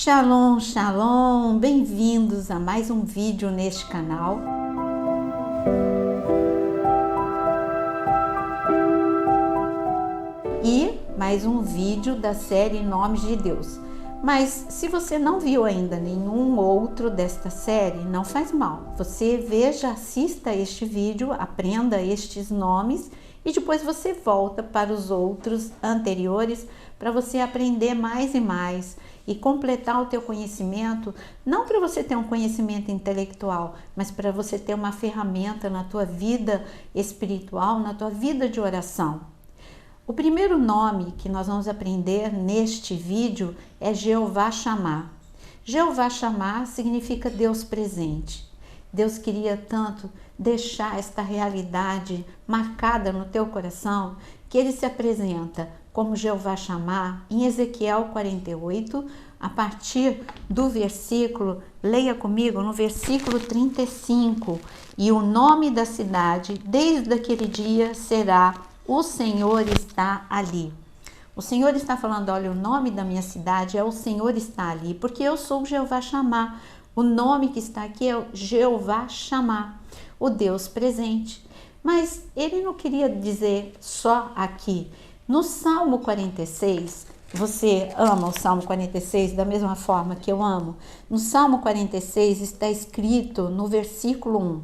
Shalom, shalom, bem-vindos a mais um vídeo neste canal. E mais um vídeo da série Nomes de Deus. Mas se você não viu ainda nenhum outro desta série, não faz mal. Você veja, assista este vídeo, aprenda estes nomes e depois você volta para os outros anteriores para você aprender mais e mais e completar o teu conhecimento, não para você ter um conhecimento intelectual, mas para você ter uma ferramenta na tua vida espiritual, na tua vida de oração. O primeiro nome que nós vamos aprender neste vídeo é Jeová Shammah. Jeová Shammah significa Deus presente. Deus queria tanto deixar esta realidade marcada no teu coração que ele se apresenta como Jeová Shammah em Ezequiel 48, a partir do versículo, leia comigo, no versículo 35, e o nome da cidade desde aquele dia será O Senhor está ali. O Senhor está falando, olha, o nome da minha cidade é O Senhor está ali, porque eu sou o Jeová Shammah. O nome que está aqui é o Jeová Shammah, o Deus presente. Mas ele não queria dizer só aqui. No Salmo 46, você ama o Salmo 46 da mesma forma que eu amo? No Salmo 46 está escrito no versículo 1,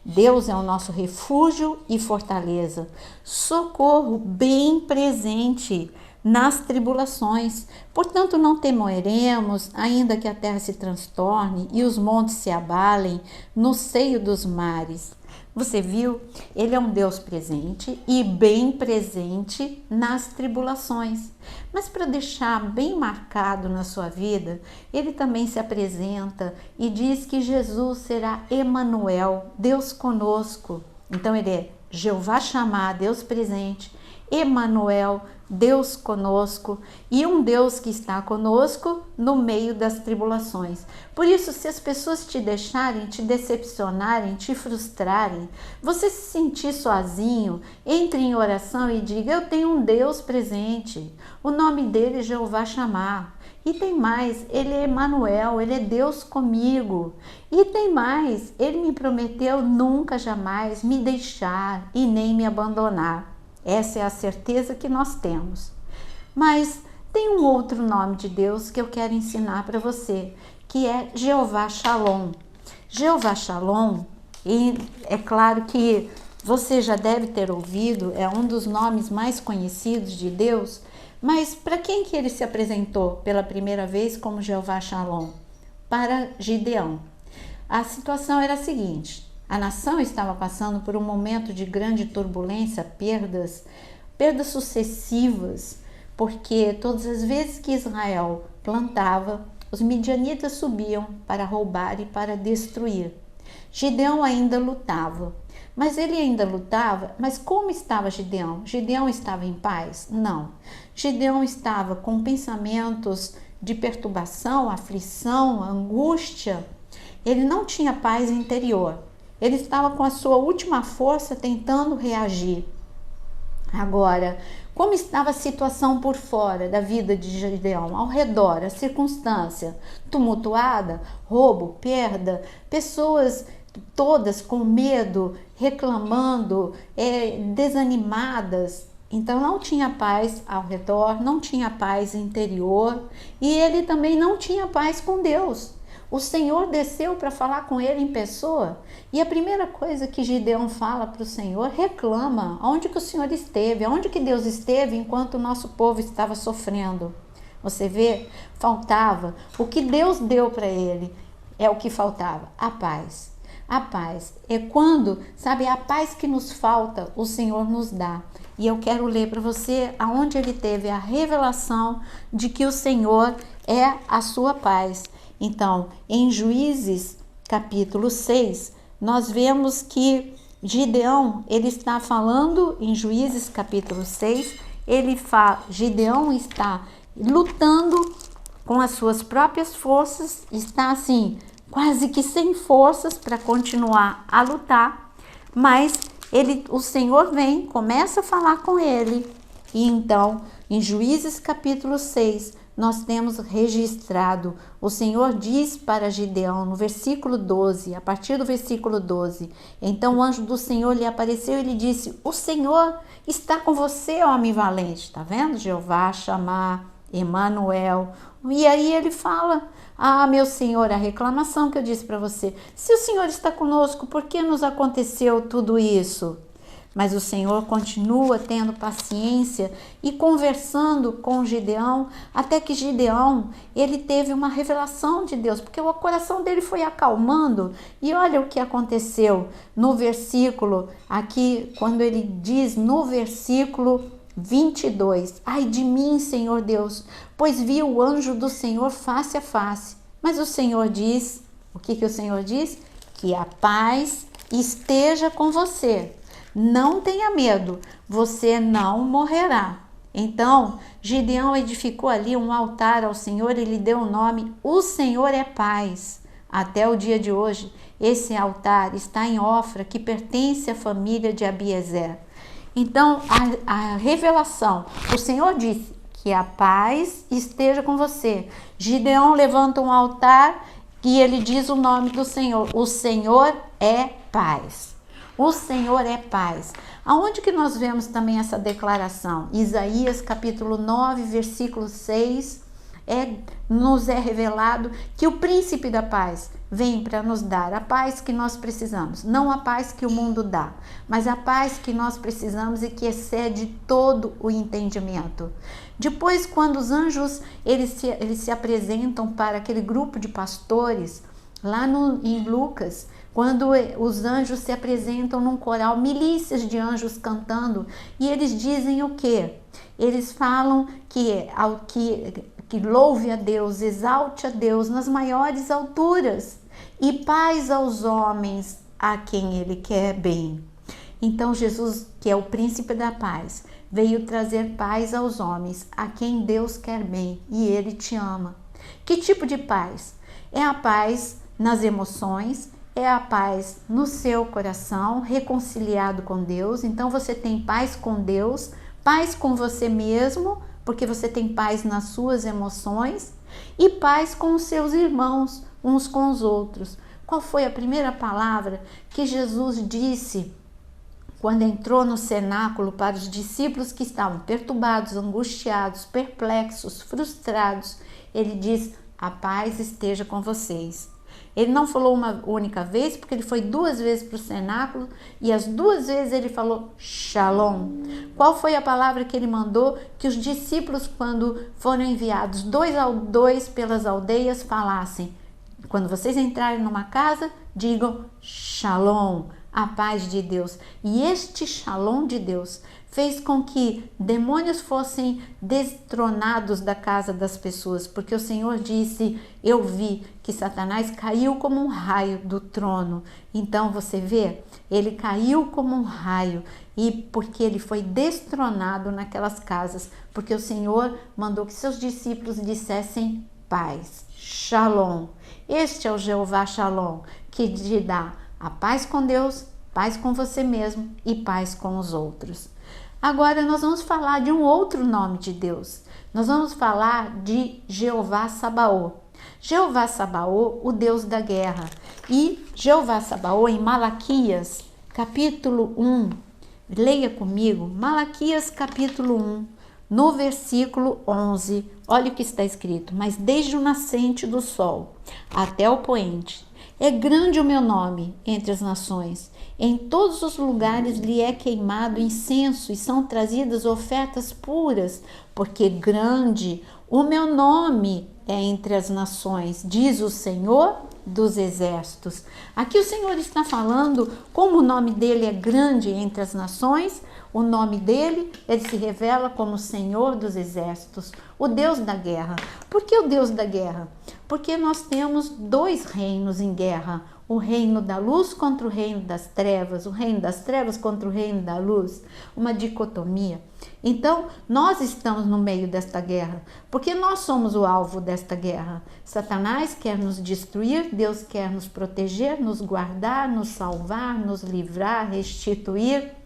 Deus é o nosso refúgio e fortaleza, socorro bem presente nas tribulações. Portanto, não temeremos, ainda que a terra se transtorne e os montes se abalem no seio dos mares. Você viu? Ele é um Deus presente e bem presente nas tribulações. Mas para deixar bem marcado na sua vida, ele também se apresenta e diz que Jesus será Emanuel, Deus conosco. Então ele é Jeová Shammah, Deus presente, Emanuel, Deus conosco, e um Deus que está conosco no meio das tribulações. Por isso, se as pessoas te deixarem, te decepcionarem, te frustrarem, você se sentir sozinho, entre em oração e diga, eu tenho um Deus presente, o nome dele é Jeová Shammah. E tem mais, ele é Emanuel, ele é Deus comigo. E tem mais, ele me prometeu nunca jamais me deixar e nem me abandonar. Essa é a certeza que nós temos. Mas tem um outro nome de Deus que eu quero ensinar para você, que é Jeová Shalom. Jeová Shalom, e é claro que você já deve ter ouvido, é um dos nomes mais conhecidos de Deus, mas para quem que ele se apresentou pela primeira vez como Jeová Shalom? Para Gideão. A situação era a seguinte: a nação estava passando por um momento de grande turbulência, perdas sucessivas, porque todas as vezes que Israel plantava, os midianitas subiam para roubar e para destruir. Gideão ainda lutava, mas como estava Gideão? Gideão estava em paz? Não. Gideão estava com pensamentos de perturbação, aflição, angústia. Ele não tinha paz interior. Ele estava com a sua última força tentando reagir. Agora, como estava a situação por fora da vida de Gideão, ao redor, a circunstância tumultuada, roubo, perda, pessoas todas com medo, reclamando, desanimadas. Então não tinha paz ao redor, não tinha paz interior e ele também não tinha paz com Deus. O Senhor desceu para falar com ele em pessoa e a primeira coisa que Gideão fala para o Senhor, reclama onde que o Senhor esteve, onde que Deus esteve enquanto o nosso povo estava sofrendo. Você vê, faltava, o que Deus deu para ele é o que faltava, a paz. A paz é quando, sabe, a paz que nos falta, o Senhor nos dá. E eu quero ler para você aonde ele teve a revelação de que o Senhor é a sua paz. Então, em Juízes, capítulo 6, nós vemos que Gideão, ele está falando, em Juízes, capítulo 6, Gideão está lutando com as suas próprias forças, está assim, quase que sem forças para continuar a lutar, mas o Senhor vem, começa a falar com ele, e então, em Juízes, capítulo 6, nós temos registrado. O Senhor diz para Gideão, no versículo 12, a partir do versículo 12, então o anjo do Senhor lhe apareceu e lhe disse: o Senhor está com você, homem valente. Está vendo? Jeová chamar Emanuel. E aí ele fala: ah, meu Senhor, a reclamação que eu disse para você, se o Senhor está conosco, por que nos aconteceu tudo isso? Mas o Senhor continua tendo paciência e conversando com Gideão, até que Gideão, ele teve uma revelação de Deus, porque o coração dele foi acalmando. E olha o que aconteceu no versículo, aqui, quando ele diz no versículo 22, ai de mim, Senhor Deus, pois vi o anjo do Senhor face a face. Mas o Senhor diz, o que o Senhor diz? Que a paz esteja com você. Não tenha medo, você não morrerá. Então, Gideão edificou ali um altar ao Senhor e lhe deu o nome, o Senhor é paz. Até o dia de hoje, esse altar está em Ofra, que pertence à família de Abiezer. Então, a revelação, o Senhor disse que a paz esteja com você. Gideão levanta um altar e ele diz o nome do Senhor, o Senhor é paz. O Senhor é paz. Aonde que nós vemos também essa declaração? Isaías capítulo 9, versículo 6, nos é revelado que o príncipe da paz vem para nos dar a paz que nós precisamos. Não a paz que o mundo dá, mas a paz que nós precisamos e que excede todo o entendimento. Depois, quando os anjos eles se apresentam para aquele grupo de pastores, lá em Lucas, quando os anjos se apresentam num coral, milícias de anjos cantando, e eles dizem o quê? Eles falam que louve a Deus, exalte a Deus nas maiores alturas e paz aos homens a quem Ele quer bem. Então Jesus, que é o príncipe da paz, veio trazer paz aos homens a quem Deus quer bem e Ele te ama. Que tipo de paz? É a paz nas emoções, é a paz no seu coração, reconciliado com Deus. Então você tem paz com Deus, paz com você mesmo, porque você tem paz nas suas emoções, e paz com os seus irmãos, uns com os outros. Qual foi a primeira palavra que Jesus disse quando entrou no cenáculo para os discípulos que estavam perturbados, angustiados, perplexos, frustrados? Ele diz: a paz esteja com vocês. Ele não falou uma única vez, porque ele foi 2 vezes para o cenáculo e as 2 vezes ele falou Shalom. Qual foi a palavra que ele mandou que os discípulos, quando foram enviados 2 a 2 pelas aldeias, falassem? Quando vocês entrarem numa casa, digam Shalom, a paz de Deus. E este Shalom de Deus fez com que demônios fossem destronados da casa das pessoas, porque o Senhor disse: eu vi que Satanás caiu como um raio do trono. Então você vê, ele caiu como um raio, e porque ele foi destronado naquelas casas, porque o Senhor mandou que seus discípulos dissessem paz, Shalom. Este é o Jeová Shalom, que te dá a paz com Deus, paz com você mesmo e paz com os outros. Agora nós vamos falar de um outro nome de Deus. Nós vamos falar de Jeová Sabaô. Jeová Sabaô, o Deus da guerra. E Jeová Sabaô em Malaquias, capítulo 1. Leia comigo, Malaquias capítulo 1, no versículo 11. Olha o que está escrito: mas desde o nascente do sol até o poente, é grande o meu nome entre as nações. Em todos os lugares lhe é queimado incenso e são trazidas ofertas puras, porque grande o meu nome é entre as nações, diz o Senhor dos exércitos. Aqui o Senhor está falando como o nome dele é grande entre as nações. O nome dele, ele se revela como Senhor dos exércitos, o Deus da guerra. Por que o Deus da guerra? Porque nós temos 2 reinos em guerra: o reino da luz contra o reino das trevas, o reino das trevas contra o reino da luz, uma dicotomia. Então, nós estamos no meio desta guerra, porque nós somos o alvo desta guerra. Satanás quer nos destruir, Deus quer nos proteger, nos guardar, nos salvar, nos livrar, restituir.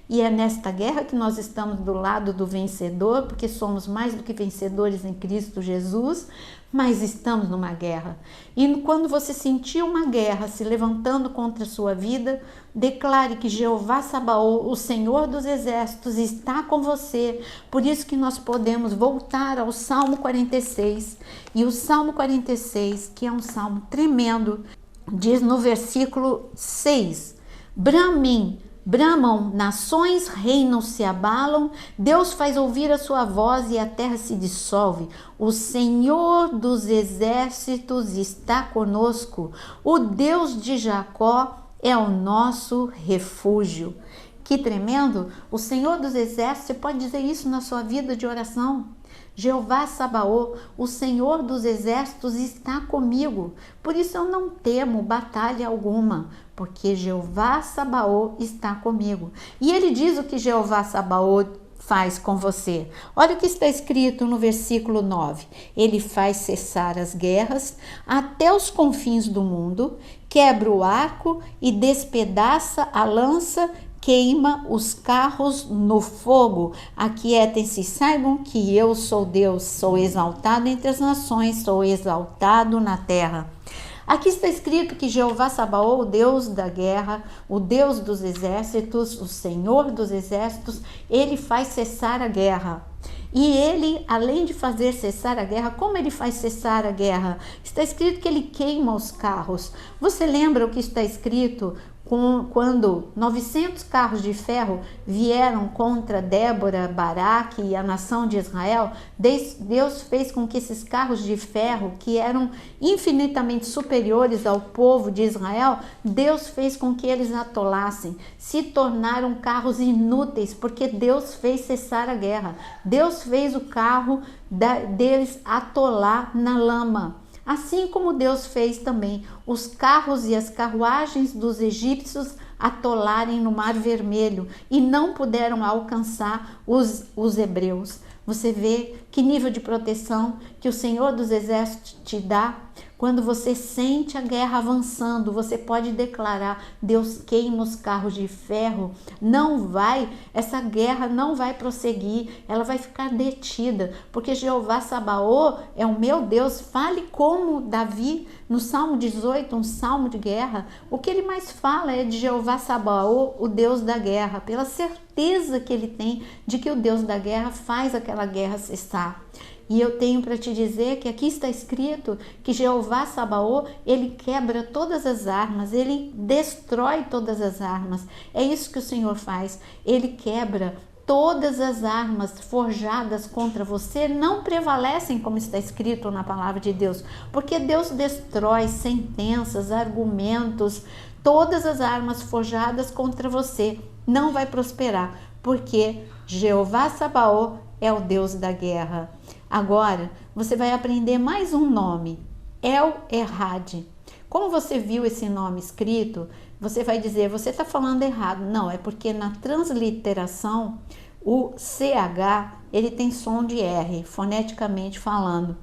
e é nesta guerra que nós estamos do lado do vencedor, porque somos mais do que vencedores em Cristo Jesus, mas estamos numa guerra. E quando você sentir uma guerra se levantando contra a sua vida, declare que Jeová Sabaoth, o Senhor dos Exércitos, está com você. Por isso que nós podemos voltar ao Salmo 46. E o Salmo 46, que é um salmo tremendo, diz no versículo 6: Bramam nações, reinos se abalam, Deus faz ouvir a sua voz e a terra se dissolve. O Senhor dos Exércitos está conosco, o Deus de Jacó é o nosso refúgio. Que tremendo! O Senhor dos Exércitos, você pode dizer isso na sua vida de oração. Jeová Sabaoth, o Senhor dos Exércitos está comigo, por isso eu não temo batalha alguma, porque Jeová Sabaoth está comigo. E ele diz o que Jeová Sabaoth faz com você. Olha o que está escrito no versículo 9. Ele faz cessar as guerras até os confins do mundo, quebra o arco e despedaça a lança, queima os carros no fogo. Aquietem-se, saibam que eu sou Deus, sou exaltado entre as nações, sou exaltado na terra. Aqui está escrito que Jeová Sabaoth, o Deus da guerra, o Deus dos exércitos, o Senhor dos exércitos, ele faz cessar a guerra. E ele, além de fazer cessar a guerra, como ele faz cessar a guerra? Está escrito que ele queima os carros. Você lembra o que está escrito quando 900 carros de ferro vieram contra Débora, Baraque e a nação de Israel? Deus fez com que esses carros de ferro, que eram infinitamente superiores ao povo de Israel, Deus fez com que eles atolassem, se tornaram carros inúteis, porque Deus fez cessar a guerra. Deus fez o carro deles atolar na lama. Assim como Deus fez também os carros e as carruagens dos egípcios atolarem no Mar Vermelho e não puderam alcançar os hebreus. Você vê que nível de proteção que o Senhor dos Exércitos te dá? Quando você sente a guerra avançando, você pode declarar: Deus queima os carros de ferro, essa guerra não vai prosseguir, ela vai ficar detida, porque Jeová Sabaoth é o meu Deus. Fale como Davi, no Salmo 18, um salmo de guerra, o que ele mais fala é de Jeová Sabaoth, o Deus da guerra, pela certeza que ele tem de que o Deus da guerra faz aquela guerra cessar. E eu tenho para te dizer que aqui está escrito que Jeová Sabaoth, ele quebra todas as armas, ele destrói todas as armas. É isso que o Senhor faz, ele quebra todas as armas forjadas contra você, não prevalecem, como está escrito na palavra de Deus, porque Deus destrói sentenças, argumentos, todas as armas forjadas contra você não vai prosperar, porque Jeová Sabaoth é o Deus da guerra. Agora, você vai aprender mais um nome, El-Erhad. Como você viu esse nome escrito, você vai dizer, você está falando errado. Não, é porque na transliteração, o CH, ele tem som de R, foneticamente falando.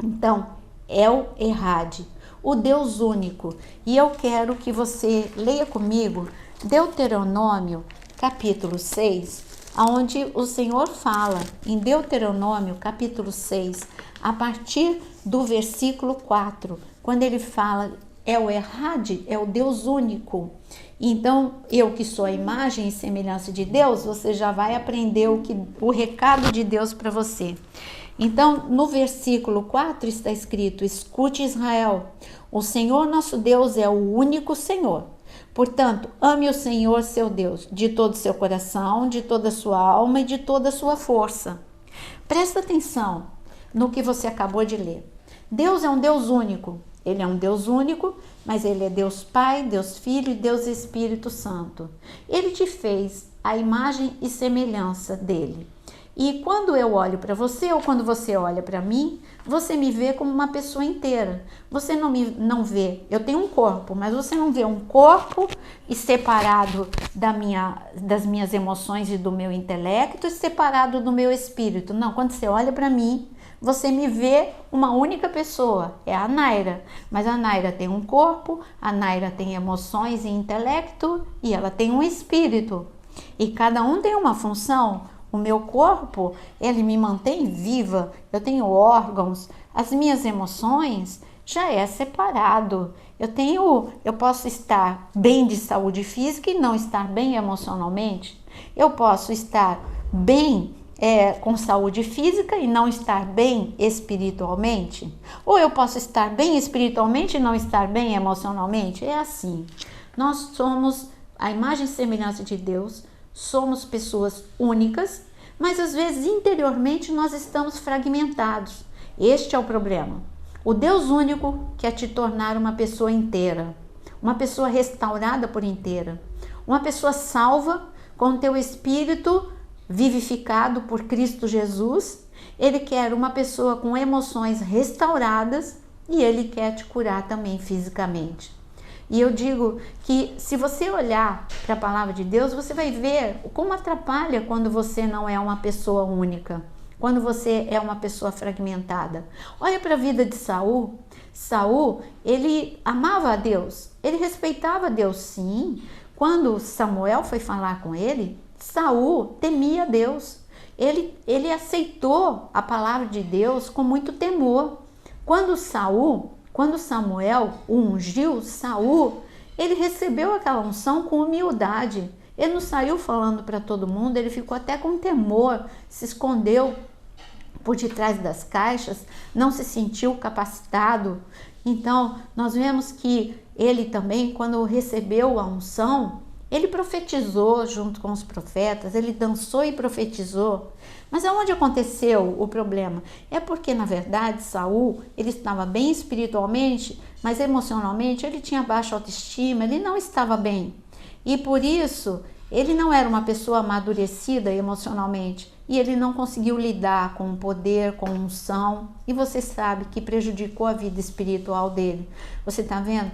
Então, El-Erhad, o Deus único. E eu quero que você leia comigo Deuteronômio, capítulo 6, onde o Senhor fala em Deuteronômio capítulo 6, a partir do versículo 4, quando ele fala El-Erhad, é o Deus único. Então, eu que sou a imagem e semelhança de Deus, você já vai aprender o recado de Deus para você. Então, no versículo 4 está escrito: escute, Israel, o Senhor nosso Deus é o único Senhor. Portanto, ame o Senhor seu Deus de todo o seu coração, de toda a sua alma e de toda a sua força. Presta atenção no que você acabou de ler. Deus é um Deus único. Ele é um Deus único, mas ele é Deus Pai, Deus Filho e Deus Espírito Santo. Ele te fez a imagem e semelhança dele. E quando eu olho para você ou quando você olha para mim, você me vê como uma pessoa inteira. Você não vê, eu tenho um corpo, mas você não vê um corpo separado das minhas emoções e do meu intelecto e separado do meu espírito. Não, quando você olha para mim, você me vê uma única pessoa, é a Naira. Mas a Naira tem um corpo, a Naira tem emoções e intelecto e ela tem um espírito. E cada um tem uma função. O meu corpo, ele me mantém viva, eu tenho órgãos, as minhas emoções já é separado. Eu posso estar bem de saúde física e não estar bem emocionalmente. Eu posso estar bem com saúde física e não estar bem espiritualmente. Ou eu posso estar bem espiritualmente e não estar bem emocionalmente. É assim. Nós somos a imagem e semelhança de Deus, somos pessoas únicas, mas às vezes interiormente nós estamos fragmentados. Este é o problema. O Deus único quer te tornar uma pessoa inteira, uma pessoa restaurada por inteira, uma pessoa salva com teu espírito vivificado por Cristo Jesus. Ele quer uma pessoa com emoções restauradas e ele quer te curar também fisicamente. E eu digo que se você olhar para a palavra de Deus, você vai ver como atrapalha quando você não é uma pessoa única, quando você é uma pessoa fragmentada. Olha para a vida de Saul. Saul, ele amava a Deus, ele respeitava a Deus, sim. Quando Samuel foi falar com ele, Saul temia Deus. Ele aceitou a palavra de Deus com muito temor. Quando Samuel o ungiu, Saul, ele recebeu aquela unção com humildade. Ele não saiu falando para todo mundo, ele ficou até com temor, se escondeu por detrás das caixas, não se sentiu capacitado. Então, nós vemos que ele também, quando recebeu a unção, ele profetizou junto com os profetas, ele dançou e profetizou. Mas aonde aconteceu o problema? É porque, na verdade, Saul, ele estava bem espiritualmente, mas emocionalmente ele tinha baixa autoestima, ele não estava bem. E por isso, ele não era uma pessoa amadurecida emocionalmente. E ele não conseguiu lidar com o poder, com a unção. E você sabe que prejudicou a vida espiritual dele. Você está vendo?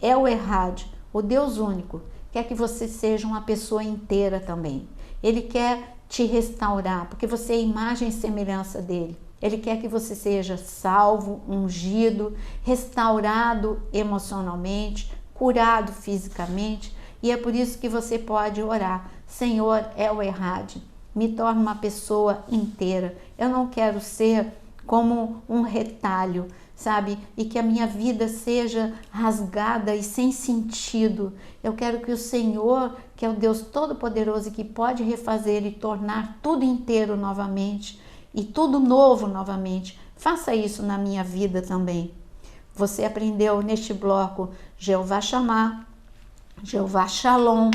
É o Errad, o Deus único, quer que você seja uma pessoa inteira também. Ele quer te restaurar, porque você é imagem e semelhança dele. Ele quer que você seja salvo, ungido, restaurado emocionalmente, curado fisicamente. E é por isso que você pode orar: Senhor, é o Errad, me torna uma pessoa inteira. Eu não quero ser como um retalho, sabe? E que a minha vida seja rasgada e sem sentido. Eu quero que o Senhor, que é o Deus Todo-Poderoso e que pode refazer e tornar tudo inteiro novamente e tudo novo novamente, faça isso na minha vida também. Você aprendeu neste bloco Jeová Shammah, Jeová Shalom,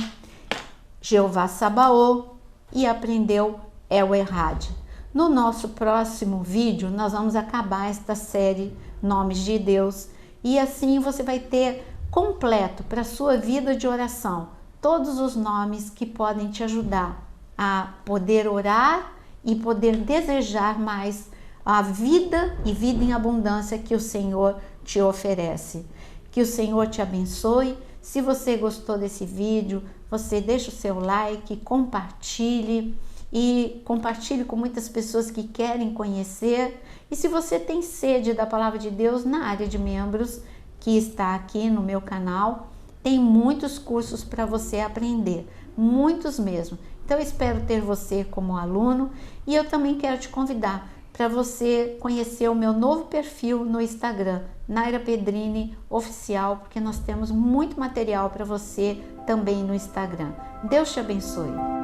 Jeová Sabaoth e aprendeu El Errad. No nosso próximo vídeo, nós vamos acabar esta série Nomes de Deus e assim você vai ter completo para a sua vida de oração todos os nomes que podem te ajudar a poder orar e poder desejar mais a vida e vida em abundância que o Senhor te oferece. Que o Senhor te abençoe. Se você gostou desse vídeo, você deixa o seu like, compartilhe e compartilhe com muitas pessoas que querem conhecer. E se você tem sede da palavra de Deus na área de membros, que está aqui no meu canal, tem muitos cursos para você aprender, muitos mesmo. Então eu espero ter você como aluno e eu também quero te convidar para você conhecer o meu novo perfil no Instagram, Naira Pedrini Oficial, porque nós temos muito material para você também no Instagram. Deus te abençoe.